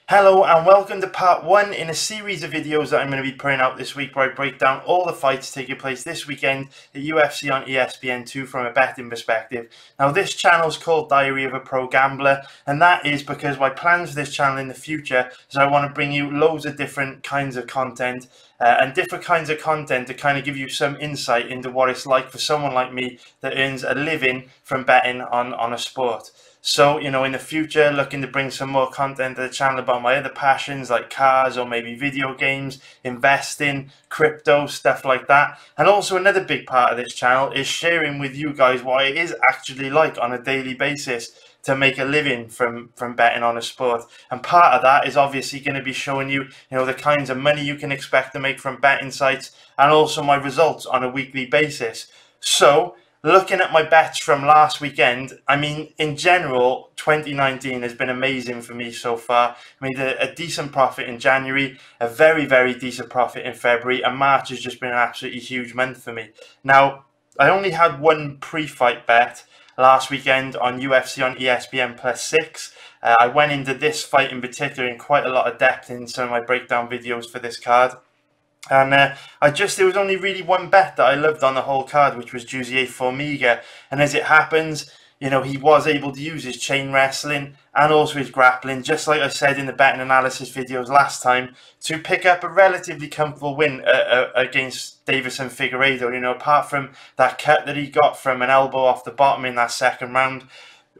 Hello and welcome to part 1 in a series of videos that I'm going to be putting out this week where I break down all the fights taking place this weekend at UFC on ESPN2 from a betting perspective. Now this channel is called Diary of a Pro Gambler, and that is because my plans for this channel in the future is I want to bring you loads of different kinds of content and different kinds of content to kind of give you some insight into what it's like for someone like me that earns a living from betting on a sport. So, in the future, looking to bring some more content to the channel about my other passions like cars or maybe video games, investing, crypto, stuff like that. And also another big part of this channel is sharing with you guys what it is actually like on a daily basis to make a living from betting on a sport. And part of that is obviously going to be showing you, the kinds of money you can expect to make from betting sites and also my results on a weekly basis. So, looking at my bets from last weekend, I mean, in general, 2019 has been amazing for me so far. I made a decent profit in January, a very, very decent profit in February, and March has just been an absolutely huge month for me. Now, I only had one pre-fight bet last weekend on UFC on ESPN +6. I went into this fight in particular in quite a lot of depth in some of my breakdown videos for this card. And there was only really one bet that I loved on the whole card, which was Gaethje Formiga. And as it happens, he was able to use his chain wrestling and also his grappling, just like I said in the betting analysis videos last time, to pick up a relatively comfortable win against Davison Figueiredo. Apart from that cut that he got from an elbow off the bottom in that second round,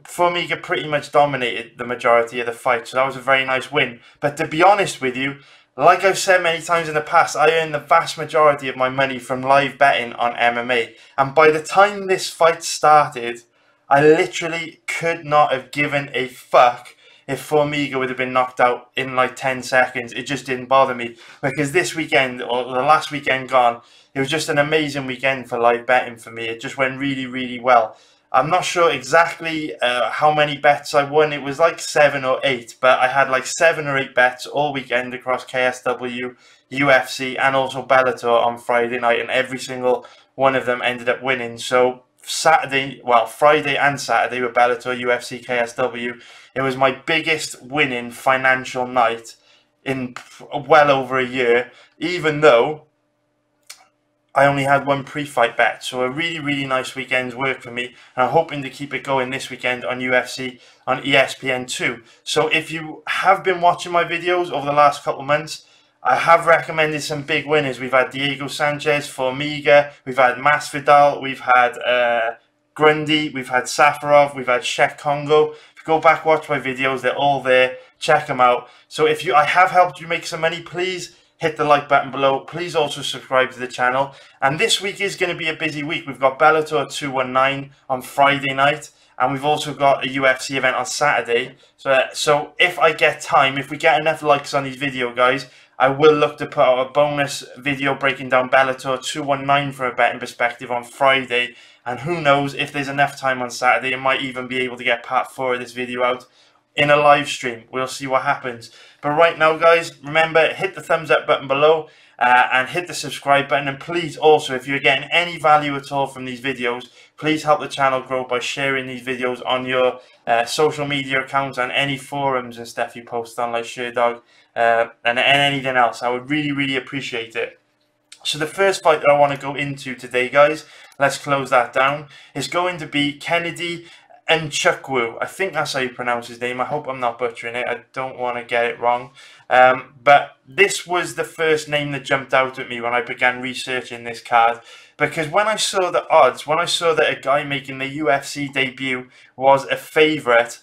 Formiga pretty much dominated the majority of the fight. So that was a very nice win. But to be honest with you, like I've said many times in the past, I earn the vast majority of my money from live betting on MMA. And by the time this fight started, I literally could not have given a fuck if Formiga would have been knocked out in like 10 seconds. It just didn't bother me. Because this weekend, or the last weekend gone, it was just an amazing weekend for live betting for me. It just went really, really well. I'm not sure exactly how many bets I won. It was like 7 or 8, but I had like 7 or 8 bets all weekend across KSW, UFC, and also Bellator on Friday night, and every single one of them ended up winning. So Friday and Saturday with Bellator, UFC, KSW, it was my biggest winning financial night in well over a year, even though I only had one pre-fight bet. So a really, really nice weekend's work for me, and I'm hoping to keep it going this weekend on UFC on ESPN2. So if you have been watching my videos over the last couple of months, I have recommended some big winners. We've had Diego Sanchez, Formiga, we've had Masvidal, we've had Grundy, we've had Safarov, we've had Sheik Congo. If you go back, watch my videos, they're all there. Check them out. So if I have helped you make some money, please hit the like button below. Please also subscribe to the channel. And this week is going to be a busy week. We've got Bellator 219 on Friday night, and we've also got a UFC event on Saturday. So if I get time, if we get enough likes on these videos, guys, I will look to put out a bonus video breaking down Bellator 219 from a betting perspective on Friday. And who knows, if there's enough time on Saturday, I might even be able to get part 4 of this video out in a live stream. We'll see what happens. But right now, guys, remember, hit the thumbs up button below and hit the subscribe button. And please also, if you're getting any value at all from these videos, please help the channel grow by sharing these videos on your social media accounts and any forums and stuff you post on, like Sherdog and anything else. I would really, really appreciate it. So the first fight that I want to go into today, guys, let's close that down, is going to be Kennedy Nzechukwu. I think that's how you pronounce his name. I hope I'm not butchering it. I don't want to get it wrong. But this was the first name that jumped out at me when I began researching this card. Because when I saw the odds, when I saw that a guy making the UFC debut was a favourite,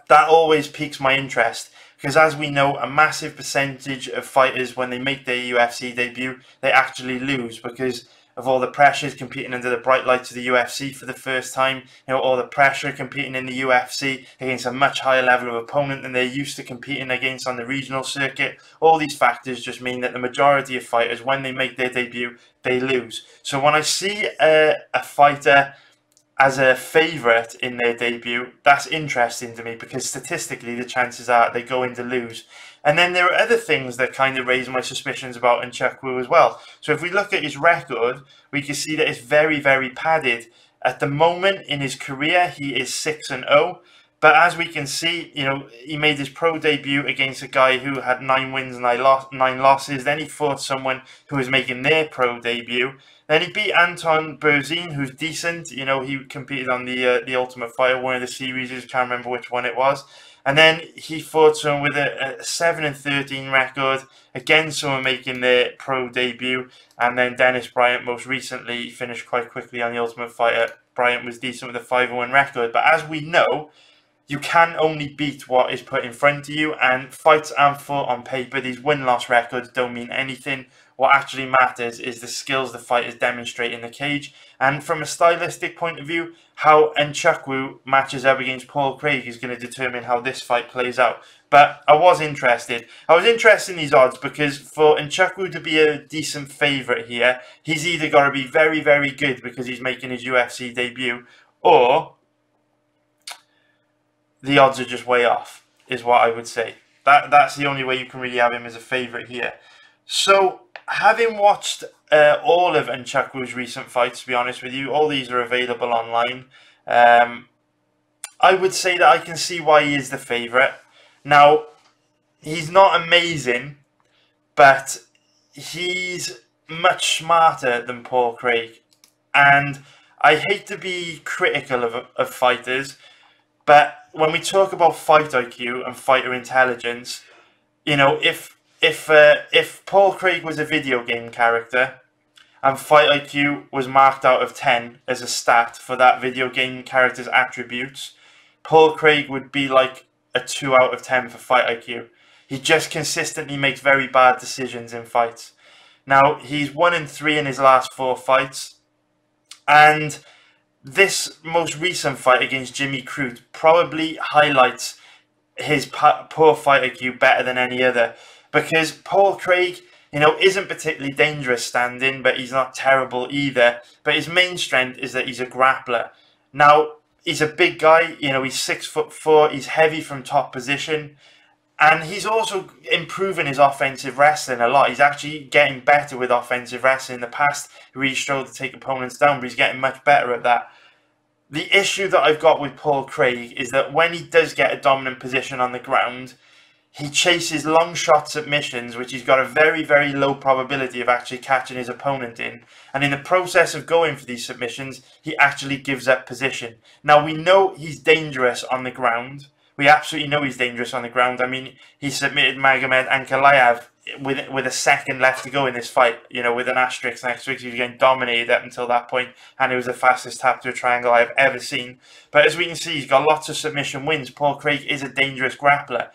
that always piques my interest. Because as we know, a massive percentage of fighters, when they make their UFC debut, they actually lose because of all the pressures competing under the bright lights of the UFC for the first time, all the pressure competing in the UFC against a much higher level of opponent than they're used to competing against on the regional circuit. All these factors just mean that the majority of fighters, when they make their debut, they lose. So when I see a fighter as a favourite in their debut, that's interesting to me because statistically the chances are they go in to lose. And then there are other things that kind of raise my suspicions about Nzechukwu as well. So if we look at his record, we can see that it's very, very padded. At the moment in his career, he is 6-0. But as we can see, you know, he made his pro debut against a guy who had 9 wins and 9 losses. Then he fought someone who was making their pro debut. Then he beat Anton Berzin, who's decent. You know, he competed on the Ultimate Fighter, one of the series. I can't remember which one it was. And then he fought someone with a 7-13 record. Again, someone making their pro debut. And then Dennis Bryant, most recently, finished quite quickly on the Ultimate Fighter. Bryant was decent with a 5-1 record. But as we know, you can only beat what is put in front of you, and fights aren't fought on paper. These win-loss records don't mean anything. What actually matters is the skills the fighters demonstrate in the cage. And from a stylistic point of view, how Nzechukwu matches up against Paul Craig is going to determine how this fight plays out. But I was interested. I was interested in these odds because for Nzechukwu to be a decent favourite here, he's either got to be very, very good because he's making his UFC debut, or the odds are just way off, is what I would say. That's the only way you can really have him as a favourite here. So, having watched all of Nzechukwu's recent fights, to be honest with you, all these are available online. I would say that I can see why he is the favourite. Now, he's not amazing, but he's much smarter than Paul Craig. And I hate to be critical of fighters, but when we talk about fight IQ and fighter intelligence, you know, if Paul Craig was a video game character and fight IQ was marked out of 10 as a stat for that video game character's attributes, Paul Craig would be like a 2 out of 10 for fight IQ. He just consistently makes very bad decisions in fights. Now, he's 1-3 in his last 4 fights, and this most recent fight against Jimmy Crute probably highlights his poor fight IQ better than any other, because Paul Craig, you know, isn't particularly dangerous standing, but he's not terrible either. But his main strength is that he's a grappler. Now, he's a big guy, you know, he's 6'4", he's heavy from top position, and he's also improving his offensive wrestling a lot. He's actually getting better with offensive wrestling. In the past, he really struggled to take opponents down, but he's getting much better at that. The issue that I've got with Paul Craig is that when he does get a dominant position on the ground, he chases long shot submissions, which he's got a very, very low probability of actually catching his opponent in. And in the process of going for these submissions, he actually gives up position. Now, we know he's dangerous on the ground. We absolutely know he's dangerous on the ground. I mean, he submitted Magomed Ankalaev with a second left to go in this fight, you know, with an asterisk next to it. He was getting dominated up until that point, and it was the fastest tap to a triangle I've ever seen. But as we can see, he's got lots of submission wins. Paul Craig is a dangerous grappler.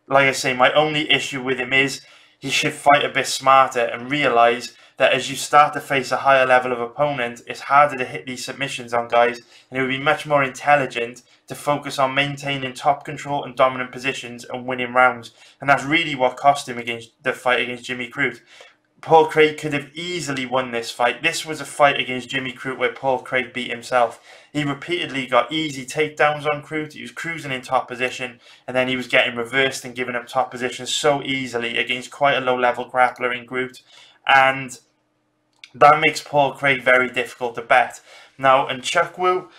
Like I say, my only issue with him is he should fight a bit smarter and realise that as you start to face a higher level of opponent, it's harder to hit these submissions on guys, and it would be much more intelligent to focus on maintaining top control and dominant positions and winning rounds. And that's really what cost him against the fight against Jimmy Crute. Paul Craig could have easily won this fight. This was a fight against Jimmy Crute where Paul Craig beat himself. He repeatedly got easy takedowns on Crute. He was cruising in top position, and then he was getting reversed and giving up top positions so easily against quite a low-level grappler in Crute. And that makes Paul Craig very difficult to bet. Now, Nzechukwu,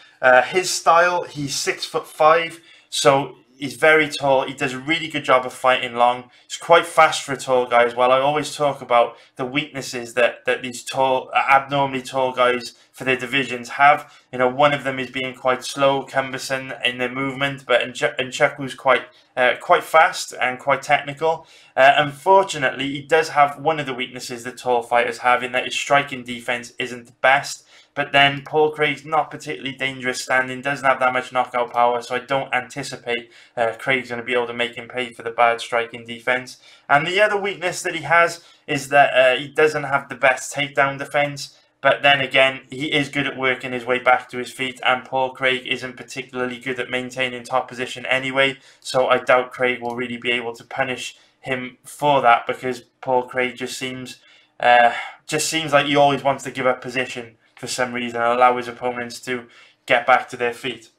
his style, he's 6'5", so he's very tall. He does a really good job of fighting long. He's quite fast for a tall guy as well. I always talk about the weaknesses that these tall, abnormally tall guys for their divisions have. You know, one of them is being quite slow, cumbersome in their movement, but Nzechukwu's quite fast and quite technical. Unfortunately, he does have one of the weaknesses that tall fighters have, in that his striking defense isn't the best. But then Paul Craig's not particularly dangerous standing, doesn't have that much knockout power, so I don't anticipate Craig's going to be able to make him pay for the bad striking defense. And the other weakness that he has is that he doesn't have the best takedown defense. But then again, he is good at working his way back to his feet, and Paul Craig isn't particularly good at maintaining top position anyway, so I doubt Craig will really be able to punish him for that, because Paul Craig just seems like he always wants to give up position for some reason and allow his opponents to get back to their feet.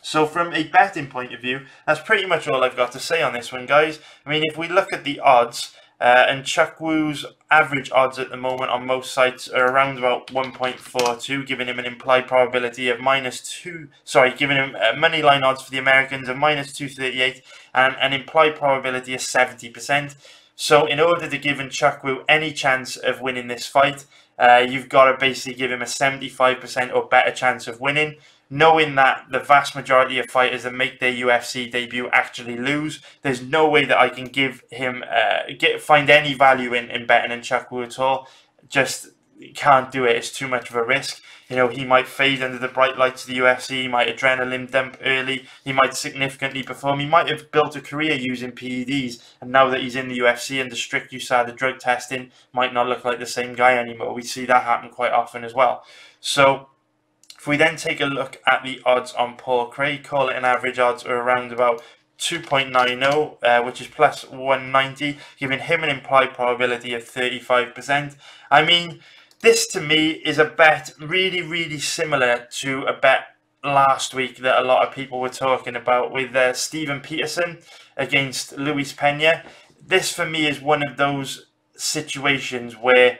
So from a betting point of view, that's pretty much all I've got to say on this one, guys. I mean, if we look at the odds, Nzechukwu's average odds at the moment on most sites are around about 1.42, giving him an implied probability of giving him money line odds for the Americans of -238 and an implied probability of 70%. So in order to give Nzechukwu any chance of winning this fight, you've got to basically give him a 75% or better chance of winning, knowing that the vast majority of fighters that make their UFC debut actually lose. There's no way that I can give him find any value in betting Nzechukwu at all. Just can't do it. It's too much of a risk. You know, he might fade under the bright lights of the UFC. He might adrenaline dump early. He might significantly perform. He might have built a career using PEDs, and now that he's in the UFC under strict USADA drug testing, might not look like the same guy anymore. We see that happen quite often as well. So if we then take a look at the odds on Paul Craig, call it an average odds are around about 2.90, which is plus 190, giving him an implied probability of 35%. I mean, this to me is a bet really, really similar to a bet last week that a lot of people were talking about with Steven Peterson against Luis Pena. This for me is one of those situations where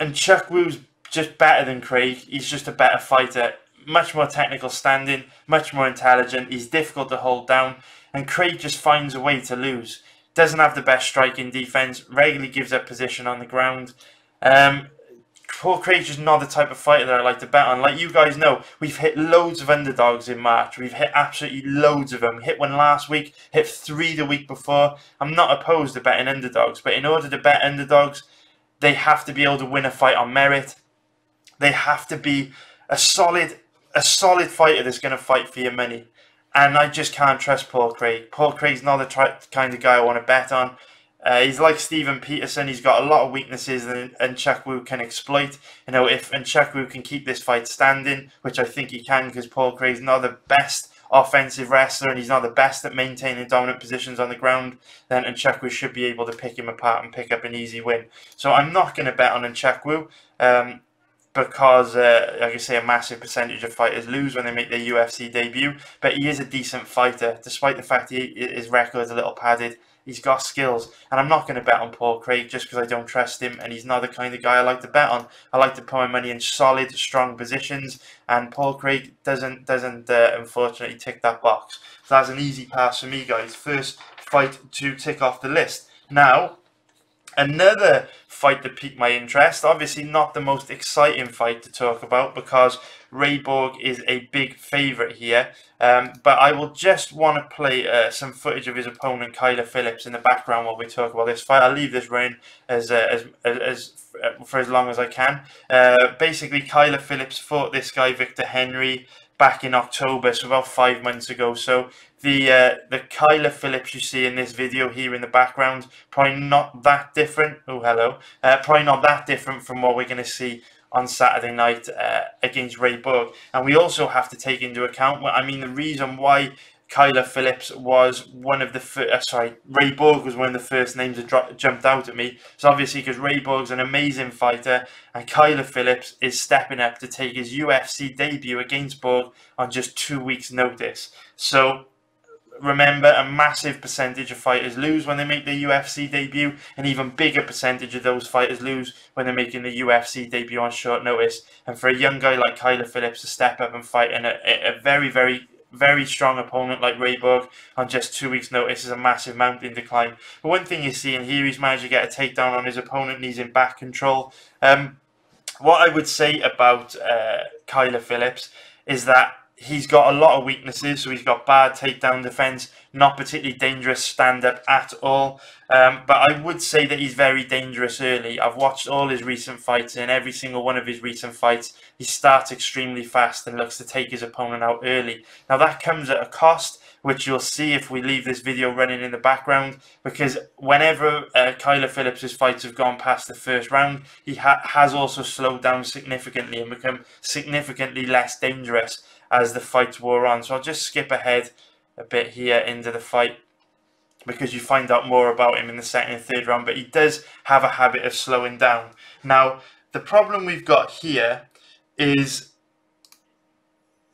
Nzechukwu's just better than Craig. He's just a better fighter, much more technical standing, much more intelligent. He's difficult to hold down, and Craig just finds a way to lose. Doesn't have the best striking defense, regularly gives up position on the ground. Paul Craig's just not the type of fighter that I like to bet on. Like you guys know, we've hit loads of underdogs in March. We've hit absolutely loads of them. We hit one last week, hit 3 the week before. I'm not opposed to betting underdogs, but in order to bet underdogs, they have to be able to win a fight on merit. They have to be a solid fighter that's going to fight for your money. And I just can't trust Paul Craig. Paul Craig's not the kind of guy I want to bet on. He's like Steven Peterson. He's got a lot of weaknesses that Nzechukwu can exploit. You know, if Nzechukwu can keep this fight standing, which I think he can, because Paul Craig's not the best offensive wrestler and he's not the best at maintaining dominant positions on the ground, then Nzechukwu should be able to pick him apart and pick up an easy win. So I'm not going to bet on Nzechukwu. Because, like I say, a massive percentage of fighters lose when they make their UFC debut. But he is a decent fighter, despite the fact his record is a little padded. He's got skills. And I'm not going to bet on Paul Craig just because I don't trust him. And he's not the kind of guy I like to bet on. I like to put my money in solid, strong positions. And Paul Craig doesn't unfortunately tick that box. So that's an easy pass for me, guys. First fight to tick off the list. Now, another fight that piqued my interest, obviously not the most exciting fight to talk about because Ray Borg is a big favourite here, but I will just want to play some footage of his opponent Kyler Phillips in the background while we talk about this fight. I'll leave this running for as long as I can. Basically, Kyler Phillips fought this guy Victor Henry back in October, so about 5 months ago. So the Kyler Phillips you see in this video here in the background, probably not that different. Oh, hello. Probably not that different from what we're going to see on Saturday night against Ray Borg. And we also have to take into account, I mean, the reason why Kyler Phillips was one of the first, Ray Borg was one of the first names that jumped out at me. So obviously because Ray Borg's an amazing fighter and Kyler Phillips is stepping up to take his UFC debut against Borg on just 2 weeks notice. So remember, a massive percentage of fighters lose when they make their UFC debut. An even bigger percentage of those fighters lose when they're making the UFC debut on short notice. And for a young guy like Kyler Phillips to step up and fight in a very strong opponent like Ray Borg on just 2 weeks notice is a massive mountain to climb. But one thing you're seeing here, he's managed to get a takedown on his opponent and he's in back control. What I would say about Kyler Phillips is that he's got a lot of weaknesses. So he's got bad takedown defense, not particularly dangerous stand-up at all. But I would say that he's very dangerous early. I've watched all his recent fights, and every single one of his recent fights, he starts extremely fast and looks to take his opponent out early. Now that comes at a cost, which you'll see if we leave this video running in the background, because whenever Kyler Phillips' fights have gone past the first round, he has also slowed down significantly and become significantly less dangerous as the fights wore on. So I'll just skip ahead a bit here into the fight because you find out more about him in the second and third round, but he does have a habit of slowing down. Now, the problem we've got here is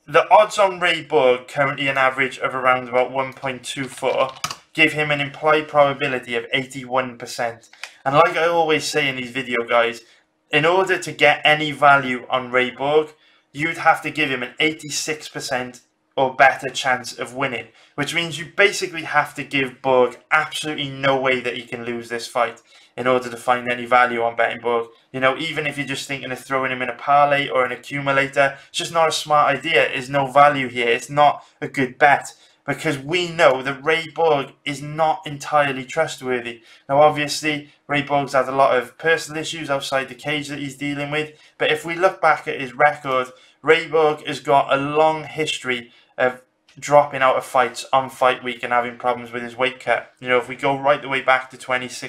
the odds on Ray Borg currently an average of around about 1.24. give him an implied probability of 81%. And like I always say in these video guys, in order to get any value on Ray Borg, you'd have to give him an 86% or better chance of winning, which means you basically have to give Borg absolutely no way that he can lose this fight in order to find any value on betting Borg. You know, even if you're just thinking of throwing him in a parlay or an accumulator, it's just not a smart idea. There's no value here. It's not a good bet because we know that Ray Borg is not entirely trustworthy. Now, obviously, Ray Borg's had a lot of personal issues outside the cage that he's dealing with, but if we look back at his record, Ray Borg has got a long history of dropping out of fights on fight week and having problems with his weight cut. You know, if we go right the way back to 2014,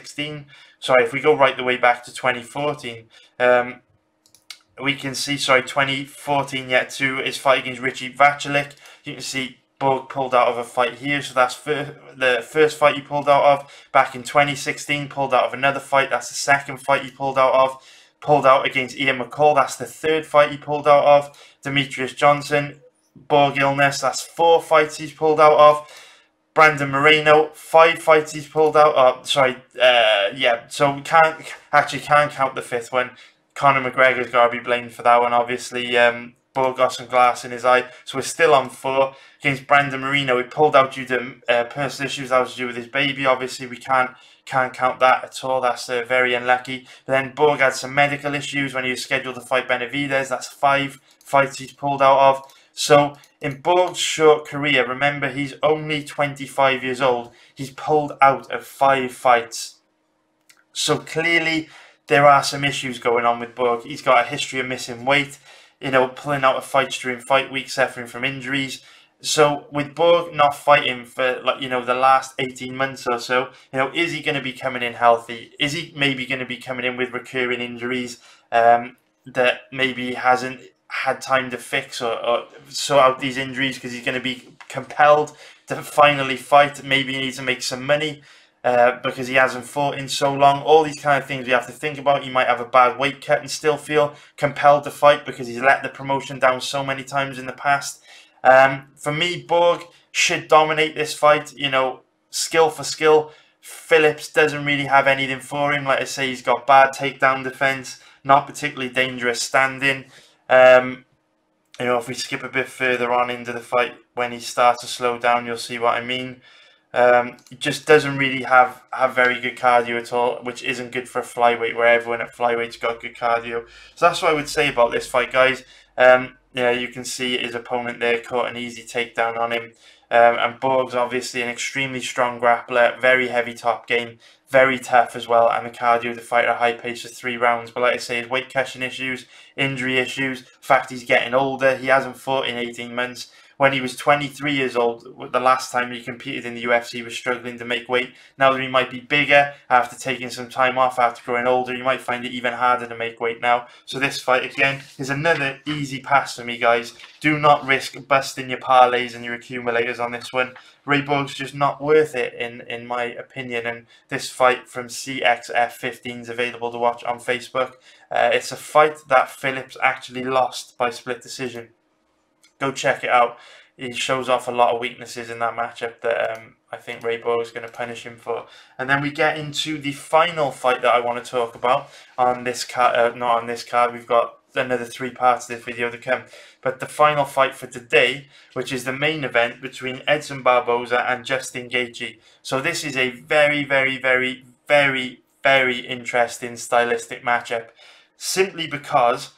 we can see, 2014, to his fight against Richie Vachilik. You can see Borg pulled out of a fight here, so that's the first fight he pulled out of. Back in 2016, pulled out of another fight, that's the second fight he pulled out of. Pulled out against Ian McCall, that's the third fight he pulled out of. Demetrius Johnson, Borg illness, that's 4 fights he's pulled out of. Brandon Moreno, 5 fights he's pulled out of. So we can't count the 5th one. Conor McGregor's got to be blamed for that one, obviously. Borg got some glass in his eye, so we're still on 4. Against Brandon Moreno, he pulled out due to personal issues that was to do with his baby. Obviously, we can't count that at all. That's very unlucky. But then Borg had some medical issues when he was scheduled to fight Benavidez. That's 5 fights he's pulled out of. So in Borg's short career, remember he's only 25 years old. He's pulled out of 5 fights. So clearly there are some issues going on with Borg. He's got a history of missing weight, you know, pulling out of fights during fight week, suffering from injuries. So with Borg not fighting for, like, you know, the last 18 months or so, you know, is he going to be coming in healthy? Is he maybe going to be coming in with recurring injuries that maybe he hasn't had time to fix or sort out these injuries because he's going to be compelled to finally fight? Maybe he needs to make some money because he hasn't fought in so long. All these kind of things we have to think about. He might have a bad weight cut and still feel compelled to fight because he's let the promotion down so many times in the past. For me, Borg should dominate this fight, you know, skill for skill. Phillips doesn't really have anything for him. Like I say, he's got bad takedown defense, not particularly dangerous standing. You know, if we skip a bit further on into the fight, when he starts to slow down, you'll see what I mean. He just doesn't really have very good cardio at all, which isn't good for a flyweight, where everyone at flyweight's got good cardio. So that's what I would say about this fight, guys. Yeah, you can see his opponent there caught an easy takedown on him. And Borg's obviously an extremely strong grappler, very heavy top game, very tough as well, and the cardio to fight at a high pace for 3 rounds. But like I say, his weight cutting issues, injury issues, the fact he's getting older, he hasn't fought in 18 months. When he was 23 years old, the last time he competed in the UFC, he was struggling to make weight. Now that he might be bigger, after taking some time off, after growing older, he might find it even harder to make weight now. So this fight, again, is another easy pass for me, guys. Do not risk busting your parlays and your accumulators on this one. Ray Borg's just not worth it, in my opinion. And this fight from CXF15 is available to watch on Facebook. It's a fight that Phillips actually lost by split decision. Go check it out. He shows off a lot of weaknesses in that matchup that I think Ray Borg is going to punish him for. And then we get into the final fight that I want to talk about on this card. Not on this card. We've got another 3 parts of this video to come. But the final fight for today, which is the main event between Edson Barboza and Justin Gaethje. So this is a very, very, very, very, very interesting stylistic matchup. Simply because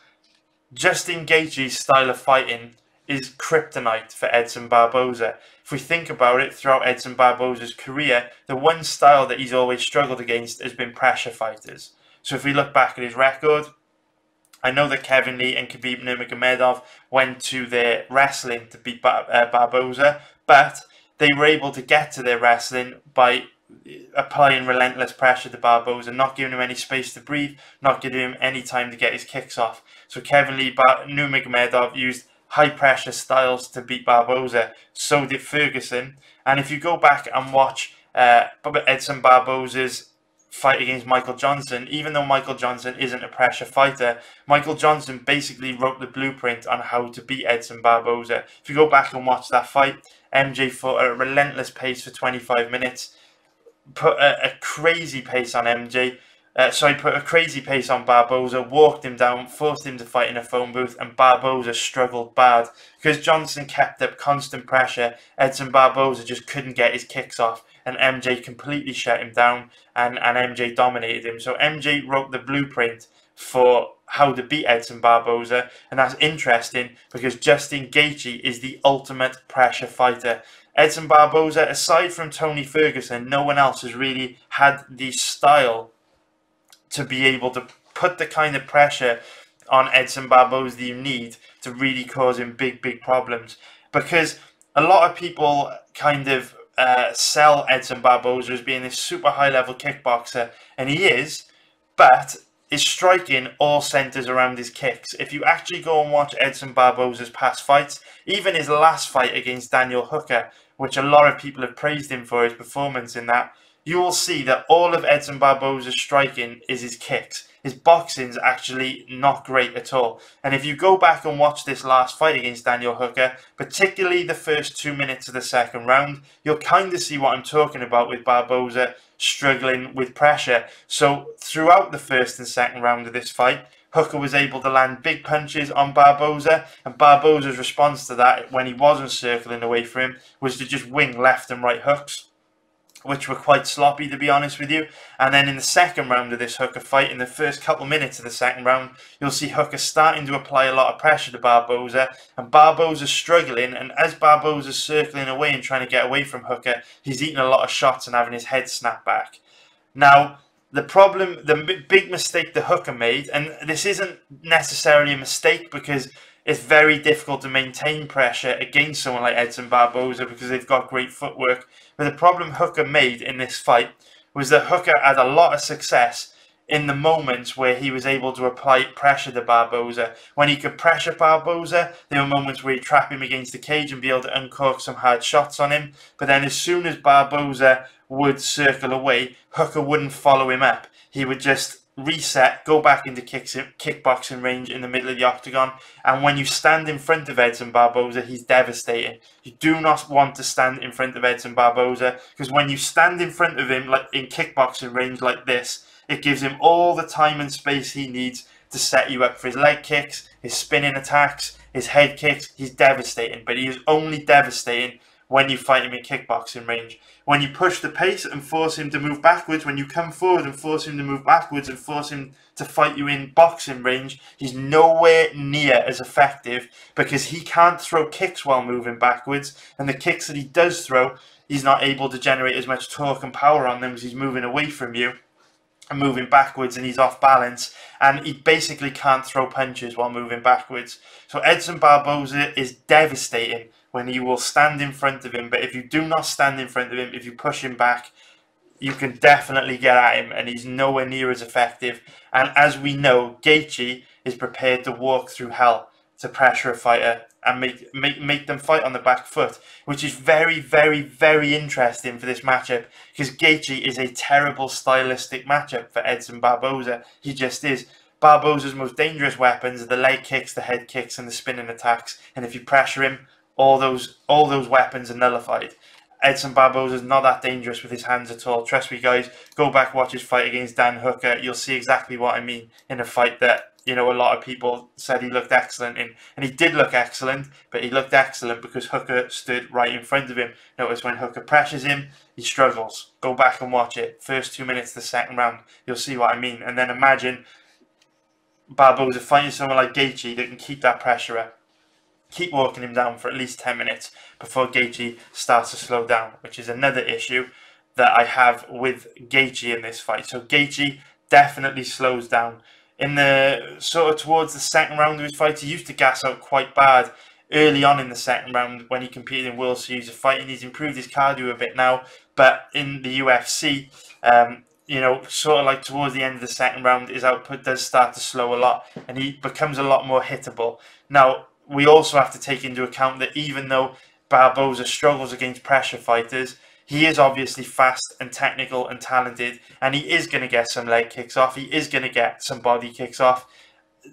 Justin Gaethje's style of fighting is kryptonite for Edson Barboza. If we think about it, throughout Edson Barboza's career, the one style that he's always struggled against has been pressure fighters. So if we look back at his record, I know that Kevin Lee and Khabib Nurmagomedov went to their wrestling to beat Barboza, but they were able to get to their wrestling by applying relentless pressure to Barboza, not giving him any space to breathe, not giving him any time to get his kicks off. So Kevin Lee Nurmagomedov used high pressure styles to beat Barboza. So did Ferguson. And if you go back and watch Edson Barboza's fight against Michael Johnson, even though Michael Johnson isn't a pressure fighter, Michael Johnson basically wrote the blueprint on how to beat Edson Barboza. If you go back and watch that fight, MJ fought at a relentless pace for 25 minutes, put a crazy pace on MJ. Put a crazy pace on Barboza, walked him down, forced him to fight in a phone booth, and Barboza struggled bad. Because Johnson kept up constant pressure, Edson Barboza just couldn't get his kicks off, and MJ completely shut him down, and MJ dominated him. So MJ wrote the blueprint for how to beat Edson Barboza, and that's interesting because Justin Gaethje is the ultimate pressure fighter. Edson Barboza, aside from Tony Ferguson, no one else has really had the style to be able to put the kind of pressure on Edson Barboza that you need to really cause him big problems. Because a lot of people kind of sell Edson Barboza as being this super high level kickboxer, and he is, but his striking all centers around his kicks. If you actually go and watch Edson Barboza's past fights, even his last fight against Daniel Hooker, which a lot of people have praised him for his performance in that, you will see that all of Edson Barboza's striking is his kicks. His boxing's actually not great at all. And if you go back and watch this last fight against Daniel Hooker, particularly the first 2 minutes of the second round, you'll kind of see what I'm talking about with Barboza struggling with pressure. So throughout the first and second round of this fight, Hooker was able to land big punches on Barboza, and Barboza's response to that, when he wasn't circling away from him, was to just wing left and right hooks, which were quite sloppy, to be honest with you. And then in the second round of this Hooker fight, in the first couple minutes of the second round, you'll see Hooker starting to apply a lot of pressure to Barboza, and Barboza's struggling, and as Barboza's circling away and trying to get away from Hooker, he's eating a lot of shots and having his head snapped back. Now, the problem, the big mistake that Hooker made, and this isn't necessarily a mistake because it's very difficult to maintain pressure against someone like Edson Barboza because they've got great footwork. But the problem Hooker made in this fight was that Hooker had a lot of success in the moments where he was able to apply pressure to Barboza. When he could pressure Barboza, there were moments where he'd trap him against the cage and be able to uncork some hard shots on him. But then as soon as Barboza would circle away, Hooker wouldn't follow him up. He would just reset, go back into kickboxing range in the middle of the octagon, and when you stand in front of Edson Barboza, he's devastating. You do not want to stand in front of Edson Barboza, because when you stand in front of him, like in kickboxing range like this, it gives him all the time and space he needs to set you up for his leg kicks, his spinning attacks, his head kicks. He's devastating, but he is only devastating when you fight him in kickboxing range. When you push the pace and force him to move backwards, when you come forward and force him to move backwards and force him to fight you in boxing range, he's nowhere near as effective because he can't throw kicks while moving backwards, and the kicks that he does throw, he's not able to generate as much torque and power on them because he's moving away from you and moving backwards, and he's off balance, and he basically can't throw punches while moving backwards. So Edson Barboza is devastating when you will stand in front of him, but if you do not stand in front of him, if you push him back, you can definitely get at him, and he's nowhere near as effective. And as we know, Gaethje is prepared to walk through hell to pressure a fighter and make them fight on the back foot, which is very interesting for this matchup, because Gaethje is a terrible stylistic matchup for Edson Barboza. He just is. Barboza's most dangerous weapons are the leg kicks, the head kicks, and the spinning attacks, and if you pressure him, all those weapons are nullified. Edson Barboza is not that dangerous with his hands at all. Trust me, guys. Go back, watch his fight against Dan Hooker. You'll see exactly what I mean in a fight that, you know, a lot of people said he looked excellent in. And he did look excellent, but he looked excellent because Hooker stood right in front of him. Notice when Hooker pressures him, he struggles. Go back and watch it. First 2 minutes of the second round. You'll see what I mean. And then imagine Barboza fighting someone like Gaethje that can keep that pressure up. Keep walking him down for at least 10 minutes before Gaethje starts to slow down, which is another issue that I have with Gaethje in this fight. So Gaethje definitely slows down. In the sort of towards the second round of his fight, he used to gas out quite bad early on in the second round when he competed in World Series of Fighting. He's improved his cardio a bit now, but in the UFC, you know, sort of like towards the end of the second round, his output does start to slow a lot, and he becomes a lot more hittable. Now, we also have to take into account that even though Barboza struggles against pressure fighters, he is obviously fast and technical and talented, and he is going to get some leg kicks off. He is going to get some body kicks off.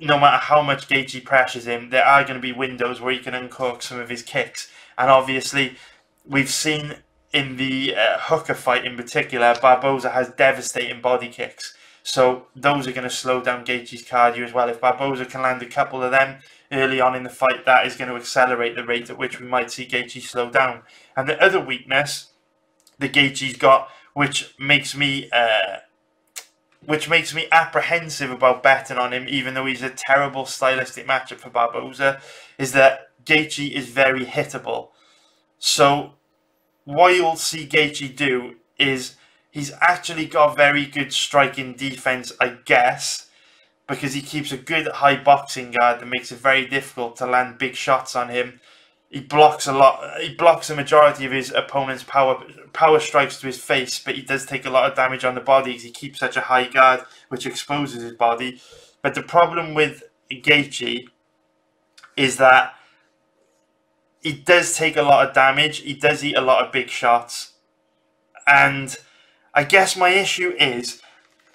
No matter how much Gaethje pressures him, there are going to be windows where he can uncork some of his kicks. And obviously, we've seen in the Hooker fight in particular, Barboza has devastating body kicks. So those are going to slow down Gaethje's cardio as well. If Barboza can land a couple of them early on in the fight, that is going to accelerate the rate at which we might see Gaethje slow down. And the other weakness that Gaethje's got, which makes me apprehensive about betting on him, even though he's a terrible stylistic matchup for Barboza, is that Gaethje is very hittable. So what you'll see Gaethje do is he's actually got very good striking defense, I guess, because he keeps a good high boxing guard that makes it very difficult to land big shots on him. He blocks a lot. He blocks the majority of his opponent's power strikes to his face, but he does take a lot of damage on the body because he keeps such a high guard, which exposes his body. But the problem with Gaethje is that he does take a lot of damage. He does eat a lot of big shots. And I guess my issue is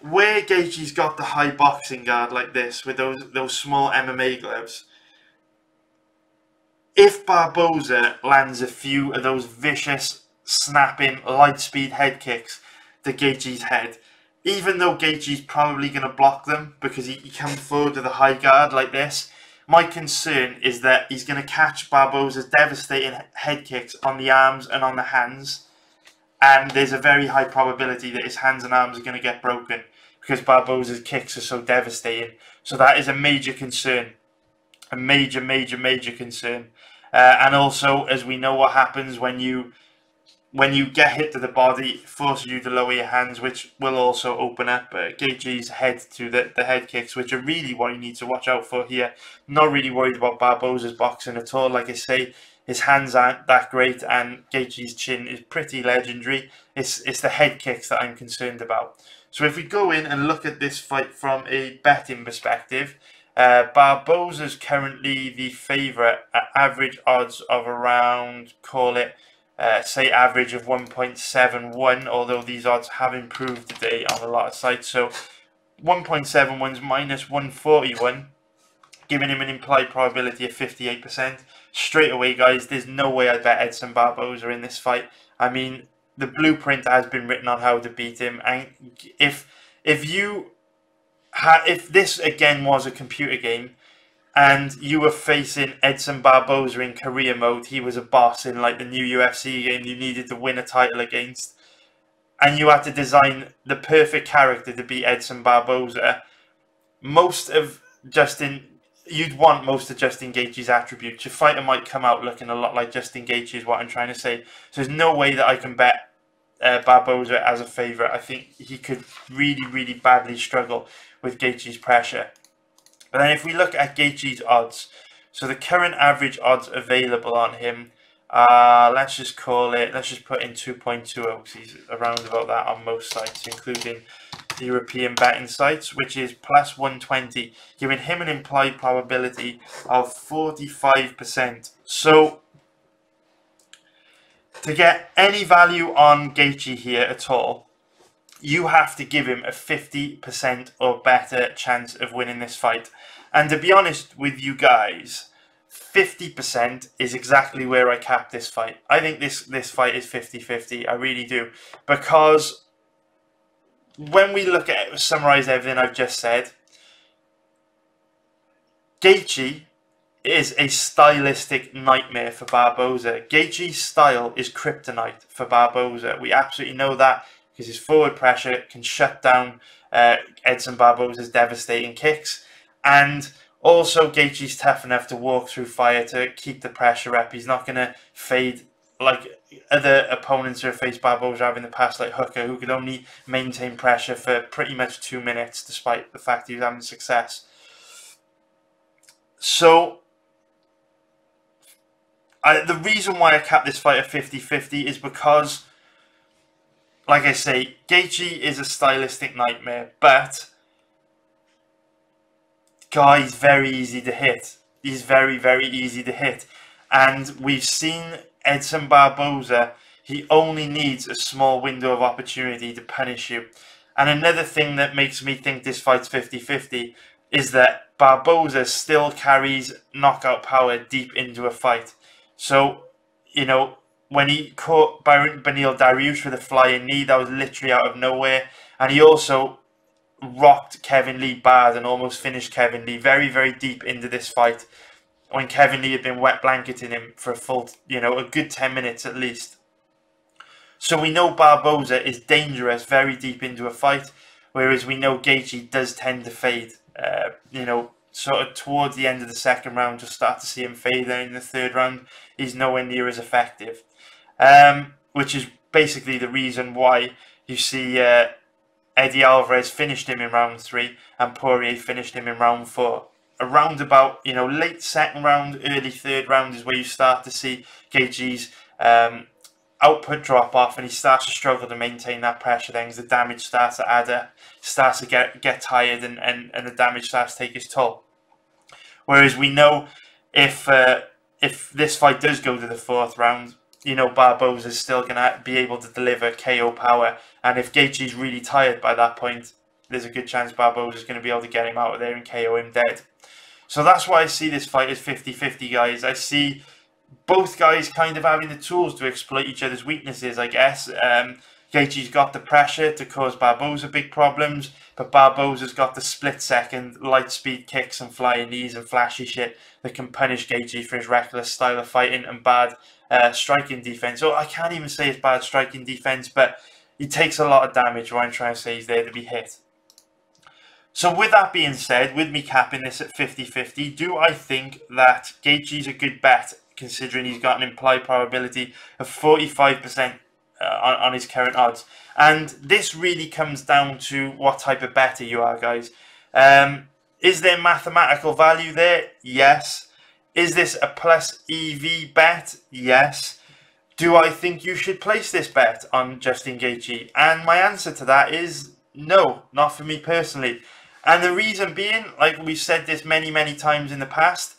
where Gaethje's got the high boxing guard like this with those small MMA gloves. If Barboza lands a few of those vicious, snapping, light-speed head kicks to Gaethje's head, even though Gaethje's probably going to block them because he comes forward with a high guard like this, my concern is that he's going to catch Barboza's devastating head kicks on the arms and on the hands, and there's a very high probability that his hands and arms are going to get broken because Barboza's kicks are so devastating. So that is a major concern. A major concern. And also, as we know what happens when you get hit to the body, it forces you to lower your hands, which will also open up Gaethje's head to the head kicks, which are really what you need to watch out for here. Not really worried about Barboza's boxing at all. Like I say, his hands aren't that great, and Gaethje's chin is pretty legendary. It's the head kicks that I'm concerned about. So if we go in and look at this fight from a betting perspective, Barboza's currently the favourite at average odds of around, call it, say average of 1.71, although these odds have improved today on a lot of sites. So 1.71's minus 141, giving him an implied probability of 58%. Straight away, guys, there's no way I'd bet Edson Barboza in this fight. I mean, the blueprint has been written on how to beat him, and if this again was a computer game and you were facing Edson Barboza in career mode, he was a boss in like the new UFC game you needed to win a title against, and you had to design the perfect character to beat Edson Barboza, you'd want most of Justin Gaethje's attributes. Your fighter might come out looking a lot like Justin Gaethje is what I'm trying to say. So there's no way that I can bet Barboza as a favourite. I think he could really badly struggle with Gaethje's pressure. But then if we look at Gaethje's odds, so the current average odds available on him, let's just put in 2.20, because he's around about that on most sites, including the European betting sites, which is plus 120, giving him an implied probability of 45%. So to get any value on Gaethje here at all, you have to give him a 50% or better chance of winning this fight. And to be honest with you guys, 50% is exactly where I cap this fight. I think this fight is 50-50. I really do. Because when we look at it, summarize everything I've just said, Gaethje is a stylistic nightmare for Barboza. Gaethje's style is kryptonite for Barboza. We absolutely know that because his forward pressure can shut down Edson Barboza's devastating kicks. And also Gaethje's tough enough to walk through fire to keep the pressure up. He's not going to fade like other opponents who have faced Barboza have in the past, like Hooker, who could only maintain pressure for pretty much 2 minutes despite the fact he was having success. So the reason why I cap this fight at 50-50 is because, like I say, Gaethje is a stylistic nightmare, but guy, he's very easy to hit. He's very easy to hit. And we've seen Edson Barboza He only needs a small window of opportunity to punish you. And another thing that makes me think this fight's 50-50 is that Barboza still carries knockout power deep into a fight. So, you know, when he caught Beneil Dariush with a flying knee, that was literally out of nowhere. And he also rocked Kevin Lee bad and almost finished Kevin Lee very, very deep into this fight, when Kevin Lee had been wet blanketing him for a full, a good 10 minutes at least. So we know Barboza is dangerous very deep into a fight, whereas we know Gaethje does tend to fade. Sort of towards the end of the second round, you'll start to see him fade. Then in the third round, he's nowhere near as effective. Which is basically the reason why you see Eddie Alvarez finished him in round 3 and Poirier finished him in round 4. Around about, late second round, early third round is where you start to see Gaethje's output drop off, and he starts to struggle to maintain that pressure then, as the damage starts to add up, starts to get tired, and the damage starts to take its toll. Whereas we know if this fight does go to the 4th round, Barboza is still going to be able to deliver KO power, and if Gaethje's really tired by that point, there's a good chance Barboza is going to be able to get him out of there and KO him dead. So that's why I see this fight as 50-50, guys. I see both guys kind of having the tools to exploit each other's weaknesses, I guess. Gaethje's got the pressure to cause Barboza big problems, but Barboza's got the split-second light speed kicks and flying knees and flashy shit that can punish Gaethje for his reckless style of fighting and bad striking defense. So I can't even say it's bad striking defense, but he takes a lot of damage. What I'm trying to say is there to be hit. So with that being said, with me capping this at 50-50, do I think that Gaethje's a good bet, considering he's got an implied probability of 45% on his current odds? And this really comes down to what type of bettor you are, guys. Is there mathematical value there? Yes. Is this a plus EV bet? Yes. Do I think you should place this bet on Justin Gaethje? And my answer to that is no, not for me personally. And the reason being, like we've said this many, many times in the past,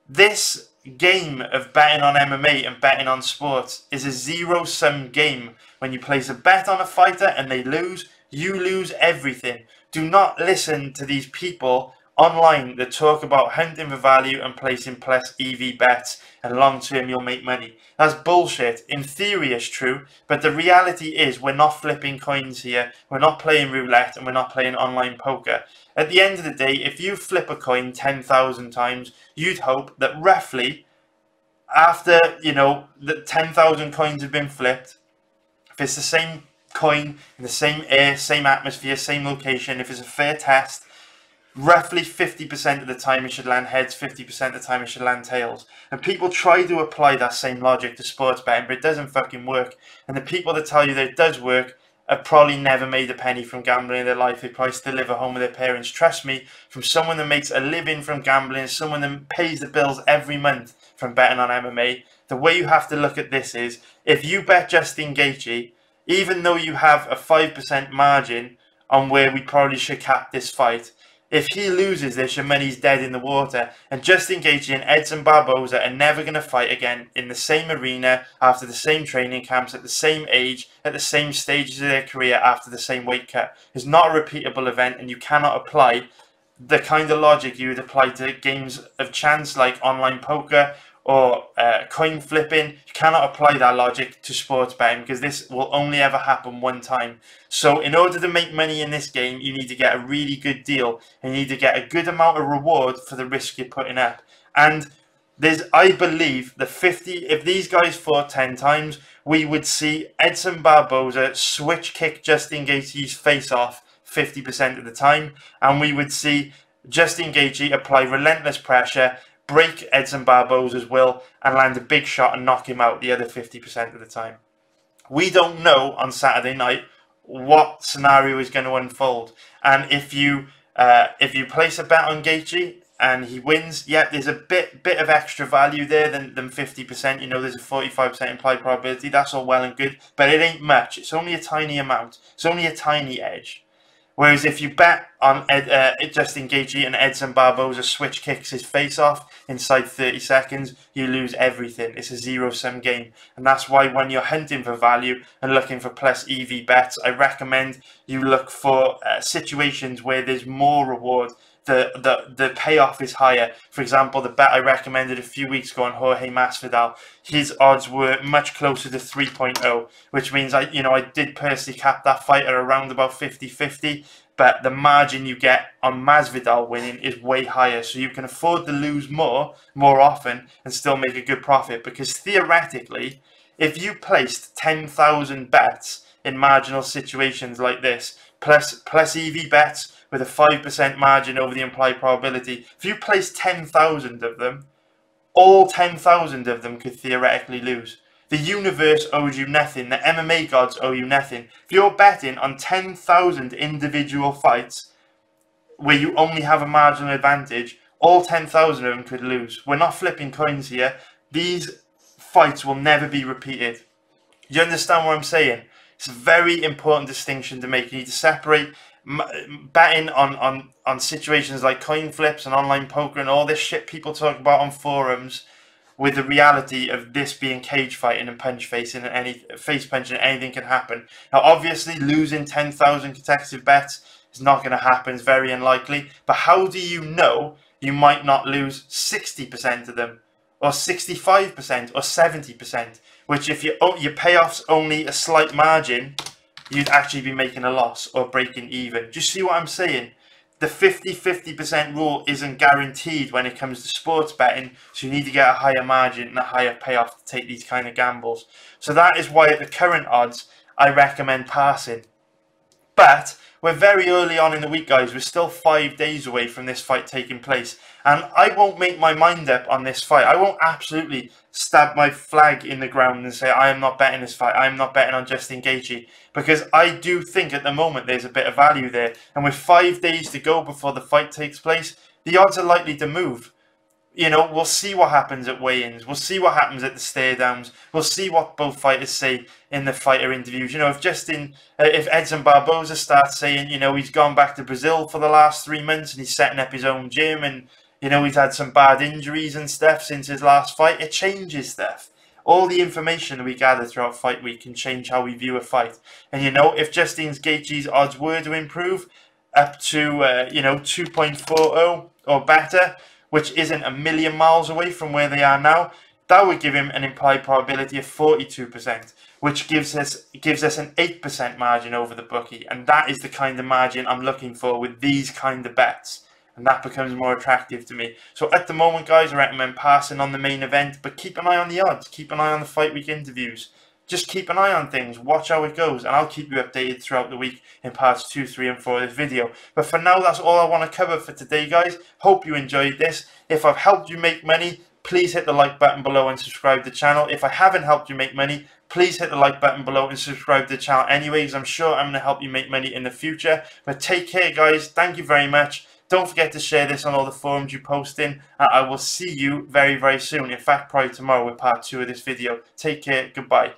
this game of betting on MMA and betting on sports is a zero-sum game. When you place a bet on a fighter and they lose, you lose everything. Do not listen to these people online that talk about hunting for value and placing plus EV bets and long term you'll make money. That's bullshit. In theory it's true, but the reality is we're not flipping coins here, we're not playing roulette, and we're not playing online poker. At the end of the day, if you flip a coin 10,000 times, you'd hope that roughly after the 10,000 coins have been flipped, if it's the same coin in the same air, same atmosphere, same location, if it's a fair test, roughly 50% of the time it should land heads, 50% of the time it should land tails. And people try to apply that same logic to sports betting, but it doesn't fucking work. And the people that tell you that it does work have probably never made a penny from gambling in their life. They probably still live at home with their parents. Trust me, from someone that makes a living from gambling, someone that pays the bills every month from betting on MMA, the way you have to look at this is, if you bet Justin Gaethje, even though you have a 5% margin on where we probably should cap this fight, if he loses this, your money's dead in the water. And Justin Gaethje and Edson Barboza are never going to fight again in the same arena, after the same training camps, at the same age, at the same stages of their career, after the same weight cut. It's not a repeatable event, and you cannot apply the kind of logic you would apply to games of chance like online poker or coin flipping. You cannot apply that logic to sports betting, because this will only ever happen one time. So in order to make money in this game, you need to get a really good deal, and you need to get a good amount of reward for the risk you're putting up. And I believe that if these guys fought 10 times, we would see Edson Barboza switch kick Justin Gaethje's face off 50% of the time, and we would see Justin Gaethje apply relentless pressure, break Edson Barboza's will, and land a big shot and knock him out the other 50% of the time. We don't know on Saturday night what scenario is going to unfold. And if you place a bet on Gaethje and he wins, yeah, there's a bit of extra value there than 50%. There's a 45% implied probability. That's all well and good, but it ain't much. It's only a tiny amount. It's only a tiny edge. Whereas if you bet on Justin Gaethje and Edson Barboza switch kicks his face off inside 30 seconds, you lose everything. It's a zero-sum game. And that's why when you're hunting for value and looking for plus EV bets, I recommend you look for situations where there's more reward. The payoff is higher. For example, the bet I recommended a few weeks ago on Jorge Masvidal, his odds were much closer to 3.0, which means I did personally cap that fight at around about 50-50, but the margin you get on Masvidal winning is way higher, so you can afford to lose more often and still make a good profit, because theoretically, if you placed 10,000 bets in marginal situations like this, plus EV bets, with a 5% margin over the implied probability, if you place 10,000 of them, all 10,000 of them could theoretically lose. The universe owes you nothing. The MMA gods owe you nothing. If you're betting on 10,000 individual fights where you only have a marginal advantage, all 10,000 of them could lose. We're not flipping coins here. These fights will never be repeated. You understand what I'm saying? It's a very important distinction to make. You need to separate betting on situations like coin flips and online poker and all this shit people talk about on forums with the reality of this being cage fighting and punch facing and any face punching, anything can happen. Now obviously losing 10,000 consecutive bets is not going to happen, it's very unlikely, but how do you know you might not lose 60% of them or 65% or 70%, which if your payoff's only a slight margin, you'd actually be making a loss or breaking even. Do you see what I'm saying? The 50-50% rule isn't guaranteed when it comes to sports betting, so you need to get a higher margin and a higher payoff to take these kind of gambles. So that is why at the current odds, I recommend passing. But we're very early on in the week, guys. We're still 5 days away from this fight taking place. And I won't make my mind up on this fight. I won't absolutely stab my flag in the ground and say, I am not betting this fight. I am not betting on Justin Gaethje. Because I do think at the moment there's a bit of value there. And with 5 days to go before the fight takes place, the odds are likely to move. You know, we'll see what happens at weigh-ins. We'll see what happens at the stare-downs. We'll see what both fighters say in the fighter interviews. You know, if Edson Barboza starts saying, you know, he's gone back to Brazil for the last 3 months and he's setting up his own gym and, you know, he's had some bad injuries and stuff since his last fight, it changes stuff. All the information that we gather throughout fight week can change how we view a fight. And, you know, if Justin Gaethje's odds were to improve up to, you know, 2.40 or better, which isn't a million miles away from where they are now, that would give him an implied probability of 42%, which gives us an 8% margin over the bookie. And that is the kind of margin I'm looking for with these kind of bets. And that becomes more attractive to me. So at the moment, guys, I recommend passing on the main event, but keep an eye on the odds. Keep an eye on the fight week interviews. Just keep an eye on things, watch how it goes, and I'll keep you updated throughout the week in parts 2, 3, and 4 of this video. But for now, that's all I want to cover for today, guys. Hope you enjoyed this. If I've helped you make money, please hit the like button below and subscribe to the channel. If I haven't helped you make money, please hit the like button below and subscribe to the channel anyways. I'm sure I'm going to help you make money in the future. But take care, guys. Thank you very much. Don't forget to share this on all the forums you post in. And I will see you very, very soon. In fact, probably tomorrow with part 2 of this video. Take care. Goodbye.